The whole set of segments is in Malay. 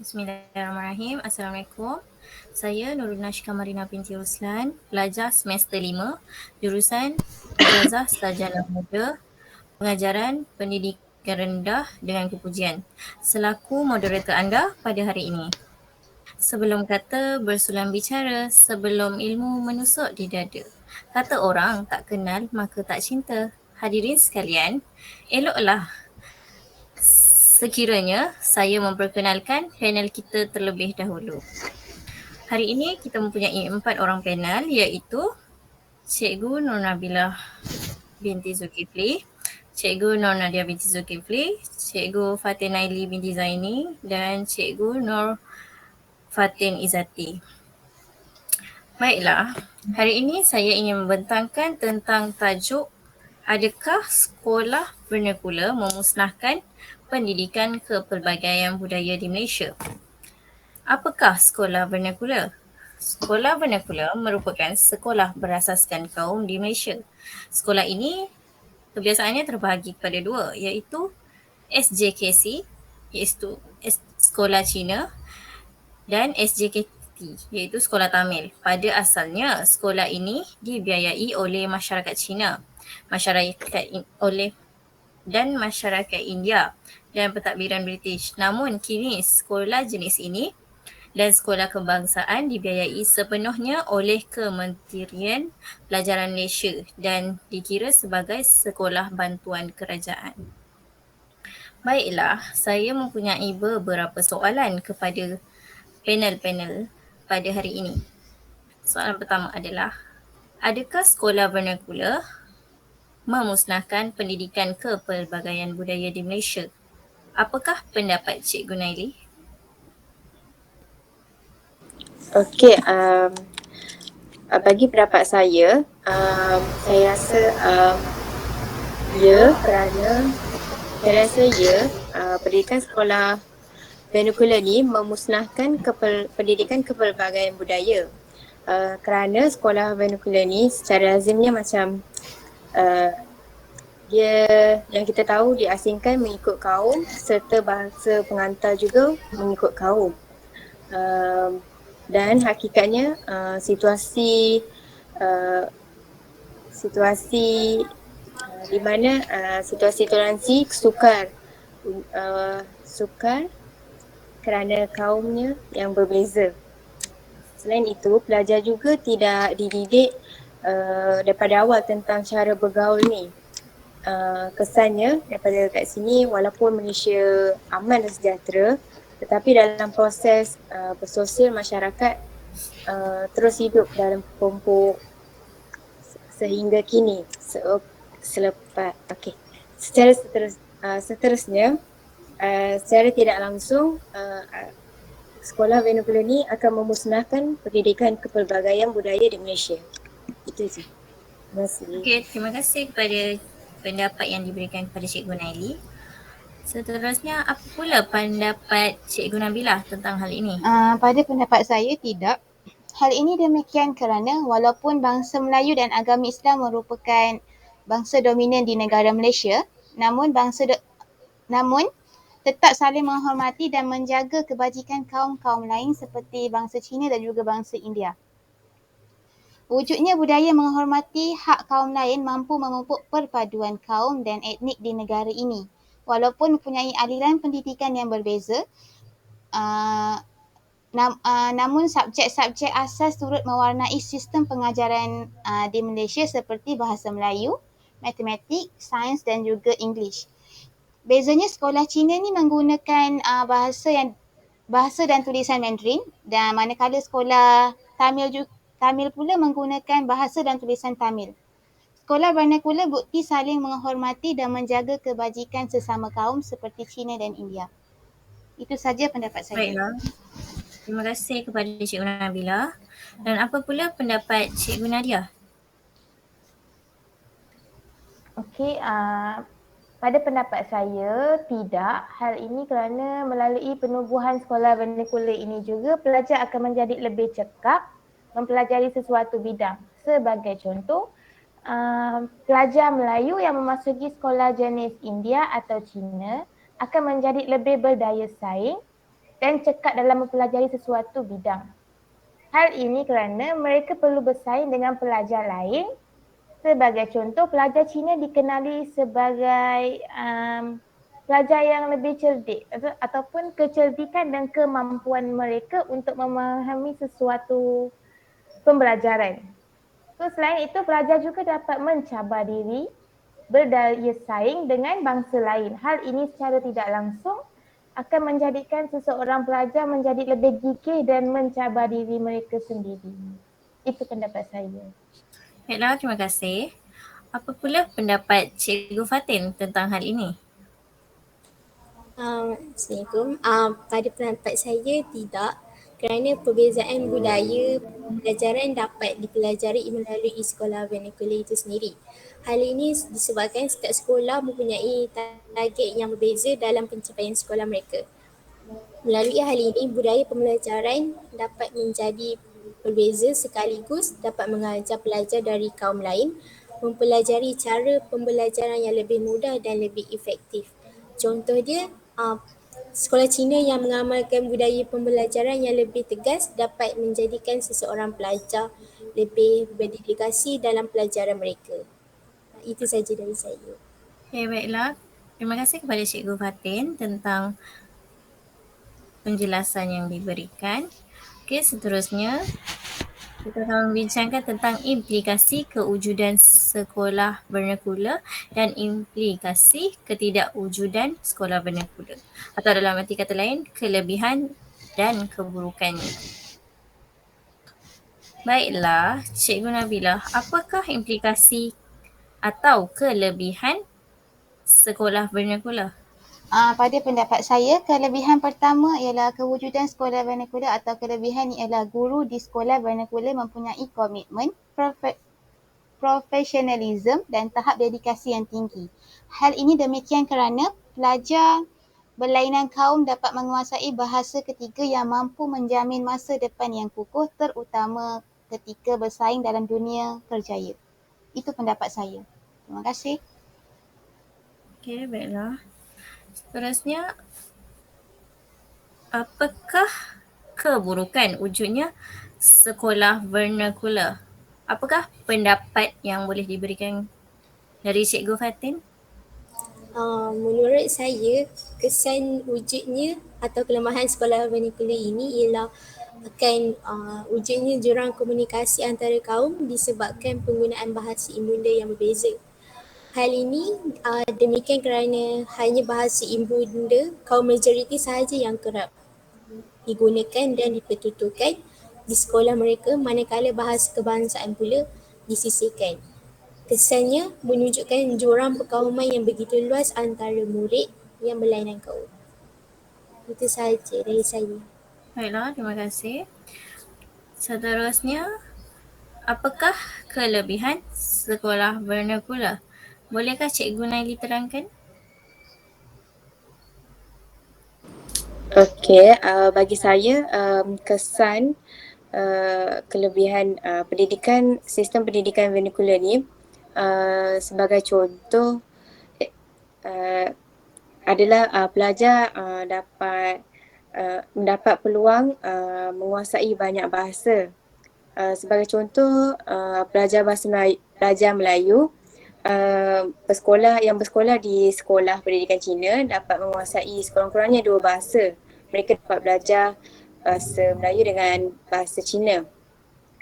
Bismillahirrahmanirrahim. Assalamualaikum. Saya Nurul Nashka Marina binti Ruslan, pelajar semester 5, jurusan Ijazah Sarjana Muda, Pengajaran Pendidikan Rendah dengan Kepujian, selaku moderator anda pada hari ini. Sebelum kata bersulam bicara, sebelum ilmu menusuk di dada. Kata orang tak kenal maka tak cinta. Hadirin sekalian, eloklah sekiranya saya memperkenalkan panel kita terlebih dahulu. Hari ini kita mempunyai 4 orang panel, iaitu Cikgu Nur Nabilah binti Zulkifli, Cikgu Nur Nadia binti Zulkifli, Cikgu Fatin Naili binti Zaini dan Cikgu Nur Fatin Izati. Baiklah, hari ini saya ingin membentangkan tentang tajuk adakah sekolah vernakular memusnahkan pendidikan kepelbagaian budaya di Malaysia? Apakah sekolah vernakular? Sekolah vernakular merupakan sekolah berasaskan kaum di Malaysia. Sekolah ini kebiasaannya terbahagi kepada dua, iaitu SJKC, iaitu Sekolah Cina, dan SJKT, iaitu Sekolah Tamil. Pada asalnya, sekolah ini dibiayai oleh masyarakat Cina, masyarakat India dan pentadbiran British. Namun kini sekolah jenis ini dan sekolah kebangsaan dibiayai sepenuhnya oleh Kementerian Pelajaran Malaysia dan dikira sebagai sekolah bantuan kerajaan. Baiklah, saya mempunyai beberapa soalan kepada panel-panel pada hari ini. Soalan pertama adalah, adakah sekolah vernakular memusnahkan pendidikan kepelbagaian budaya di Malaysia? Apakah pendapat Cikgu Naili? Okey, bagi pendapat saya rasa ya, kerana pendidikan sekolah vernakular ni memusnahkan pendidikan kepelbagaian budaya. Kerana sekolah vernakular ni secara lazimnya macam dia yang kita tahu diasingkan mengikut kaum serta bahasa pengantar juga mengikut kaum. Dan hakikatnya situasi di mana situasi toleransi sukar kerana kaumnya yang berbeza. Selain itu, pelajar juga tidak dididik daripada awal tentang cara bergaul ni. Kesannya daripada kat sini, walaupun Malaysia aman dan sejahtera, tetapi dalam proses bersosial masyarakat terus hidup dalam pompok sehingga kini. Seterusnya, secara tidak langsung sekolah vernakular ni akan memusnahkan pendidikan kepelbagaian budaya di Malaysia. Itu je. Terima kasih. Okey, terima kasih kepada pendapat yang diberikan kepada Cikgu Naili. Seterusnya, apa pula pendapat Cikgu Nabilah tentang hal ini? Pada pendapat saya, tidak. Hal ini demikian kerana walaupun bangsa Melayu dan agama Islam merupakan bangsa dominan di negara Malaysia, namun tetap saling menghormati dan menjaga kebajikan kaum-kaum lain seperti bangsa Cina dan juga bangsa India. Wujudnya budaya menghormati hak kaum lain mampu memupuk perpaduan kaum dan etnik di negara ini. Walaupun mempunyai aliran pendidikan yang berbeza, namun subjek-subjek asas turut mewarnai sistem pengajaran di Malaysia seperti bahasa Melayu, matematik, sains dan juga English. Bezanya sekolah Cina ni menggunakan bahasa dan tulisan Mandarin, dan manakala sekolah Tamil pula menggunakan bahasa dan tulisan Tamil. Sekolah vernakular bukti saling menghormati dan menjaga kebajikan sesama kaum seperti Cina dan India. Itu saja pendapat saya. Baiklah. Terima kasih kepada Cikgu Nabilah. Dan apa pula pendapat Cikgu Nadia? Okey, pada pendapat saya, tidak. Hal ini kerana melalui penubuhan sekolah vernakular ini juga pelajar akan menjadi lebih cekap mempelajari sesuatu bidang. Sebagai contoh, pelajar Melayu yang memasuki sekolah jenis India atau Cina akan menjadi lebih berdaya saing dan cekap dalam mempelajari sesuatu bidang. Hal ini kerana mereka perlu bersaing dengan pelajar lain. Sebagai contoh, pelajar Cina dikenali sebagai pelajar yang lebih cerdik ataupun kecerdikan dan kemampuan mereka untuk memahami sesuatu pembelajaran. So, selain itu, pelajar juga dapat mencabar diri, berdaya saing dengan bangsa lain. Hal ini secara tidak langsung akan menjadikan seseorang pelajar menjadi lebih gigih dan mencabar diri mereka sendiri. Itu pendapat saya. Baiklah, terima kasih. Apa pula pendapat Cikgu Fatin tentang hal ini? Assalamualaikum. Pada pendapat saya tidak, kerana perbezaan budaya pembelajaran dapat dipelajari melalui sekolah vernacular itu sendiri. Hal ini disebabkan setiap sekolah mempunyai target yang berbeza dalam pencapaian sekolah mereka. Melalui hal ini, budaya pembelajaran dapat menjadi berbeza sekaligus dapat mengajar pelajar dari kaum lain mempelajari cara pembelajaran yang lebih mudah dan lebih efektif. Contoh dia, sekolah Cina yang mengamalkan budaya pembelajaran yang lebih tegas dapat menjadikan seseorang pelajar lebih berdedikasi dalam pelajaran mereka. Itu saja dari saya. Okay, baiklah. Terima kasih kepada Cikgu Fatin tentang penjelasan yang diberikan. Okey, seterusnya kita akan membincangkan tentang implikasi kewujudan sekolah vernacular dan implikasi ketidakwujudan sekolah vernacular. Atau dalam arti kata lain, kelebihan dan keburukannya. Baiklah, Cikgu Nabila, apakah implikasi atau kelebihan sekolah vernacular? Pada pendapat saya, kelebihan pertama ialah kewujudan sekolah vernacular atau kelebihan ialah guru di sekolah vernacular mempunyai komitmen, profesionalisme dan tahap dedikasi yang tinggi. Hal ini demikian kerana pelajar berlainan kaum dapat menguasai bahasa ketiga yang mampu menjamin masa depan yang kukuh terutama ketika bersaing dalam dunia kerjaya. Itu pendapat saya. Terima kasih. Okey, baiklah. Seterusnya, apakah keburukan wujudnya sekolah vernacular? Apakah pendapat yang boleh diberikan dari Cikgu Fatin? Menurut saya, kesan wujudnya atau kelemahan sekolah vernacular ini ialah akan wujudnya jurang komunikasi antara kaum disebabkan penggunaan bahasa ibunda yang berbeza. Hal ini demikian kerana hanya bahasa ibunda kaum majoriti sahaja yang kerap digunakan dan dipertuturkan di sekolah mereka, manakala bahasa kebangsaan pula disisihkan. Kesannya menunjukkan jurang perkauman yang begitu luas antara murid yang berlainan kaum. Itu sahaja dari saya. Baiklah, terima kasih. Seterusnya, apakah kelebihan sekolah vernacular? Bolehkah Cikgu Naili terangkan? Okey, bagi saya kesan kelebihan pendidikan, sistem pendidikan vernacular ni sebagai contoh adalah pelajar dapat mendapat peluang menguasai banyak bahasa. Sebagai contoh, pelajar Melayu bersekolah di sekolah pendidikan Cina dapat menguasai sekurang-kurangnya 2 bahasa. Mereka dapat belajar bahasa Melayu dengan bahasa Cina.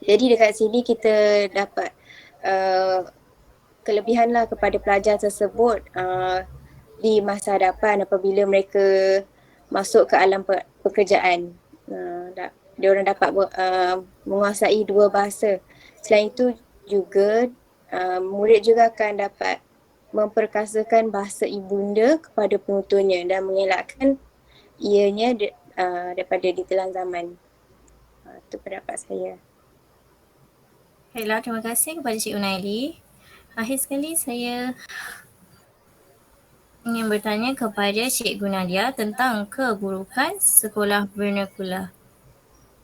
Jadi dekat sini kita dapat kelebihanlah kepada pelajar tersebut di masa hadapan apabila mereka masuk ke alam pekerjaan. Diorang dapat menguasai 2 bahasa. Selain itu juga murid juga akan dapat memperkasakan bahasa ibunda kepada penuturnya dan mengelakkan ianya daripada ditelan zaman. Itu pendapat saya. Baiklah, terima kasih kepada Cikgu Naili. Akhir sekali saya ingin bertanya kepada Cikgu Nadia tentang keburukan sekolah vernacular.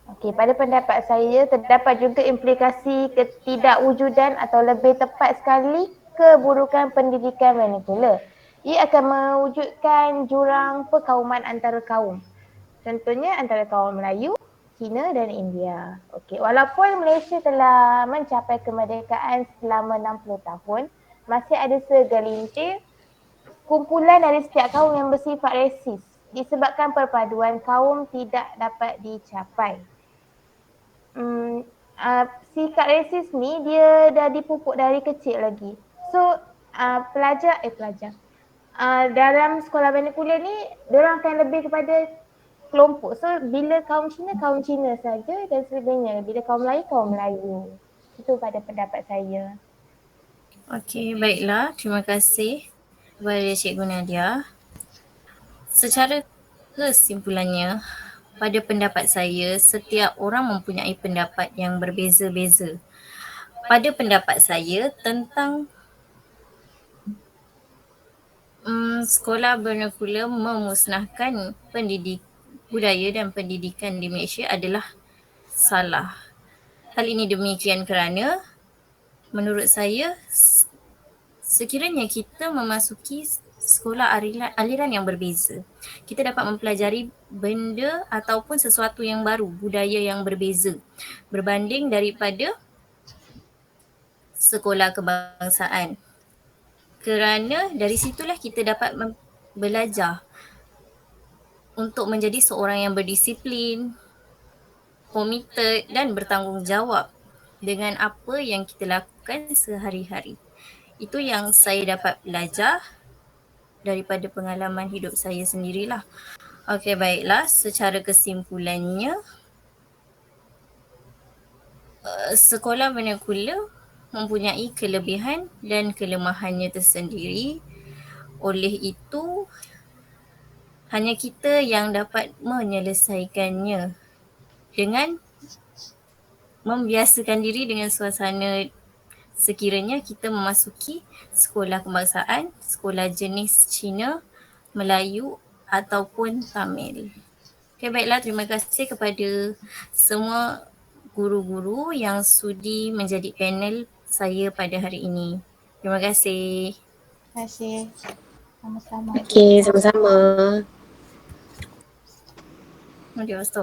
Okey, pada pendapat saya terdapat juga implikasi ketidakwujudan atau lebih tepat sekali keburukan pendidikan vernacular. Ia akan mewujudkan jurang perkauman antara kaum. Contohnya antara kaum Melayu, Cina dan India. Okey, walaupun Malaysia telah mencapai kemerdekaan selama 60 tahun, masih ada segelintir kumpulan dari setiap kaum yang bersifat resis disebabkan perpaduan kaum tidak dapat dicapai. Sikap resis ni dia dah dipupuk dari kecil lagi. So pelajar dalam sekolah vernacular ni diorang akan lebih kepada kelompok. So bila kaum Cina saja dan sebagainya. Bila kaum Melayu. Itu pada pendapat saya. Okey, baiklah. Terima kasih kepada Cikgu Nadia. Secara kesimpulannya, pada pendapat saya, setiap orang mempunyai pendapat yang berbeza-beza. Pada pendapat saya tentang sekolah vernacular memusnahkan budaya dan pendidikan di Malaysia adalah salah. Hal ini demikian kerana menurut saya sekiranya kita memasuki sekolah aliran yang berbeza, kita dapat mempelajari benda ataupun sesuatu yang baru, budaya yang berbeza berbanding daripada sekolah kebangsaan. Kerana dari situlah kita dapat belajar untuk menjadi seorang yang berdisiplin, komited dan bertanggungjawab dengan apa yang kita lakukan sehari-hari. Itu yang saya dapat belajar daripada pengalaman hidup saya sendirilah. Okey, baiklah. Secara kesimpulannya, sekolah vernacular mempunyai kelebihan dan kelemahannya tersendiri. Oleh itu, hanya kita yang dapat menyelesaikannya dengan membiasakan diri dengan suasana sekiranya kita memasuki sekolah kebangsaan, sekolah jenis Cina, Melayu ataupun Tamil. Okey, baiklah. Terima kasih kepada semua guru-guru yang sudi menjadi panel saya pada hari ini. Terima kasih. Terima kasih. Sama-sama. Okey, sama-sama. Adios.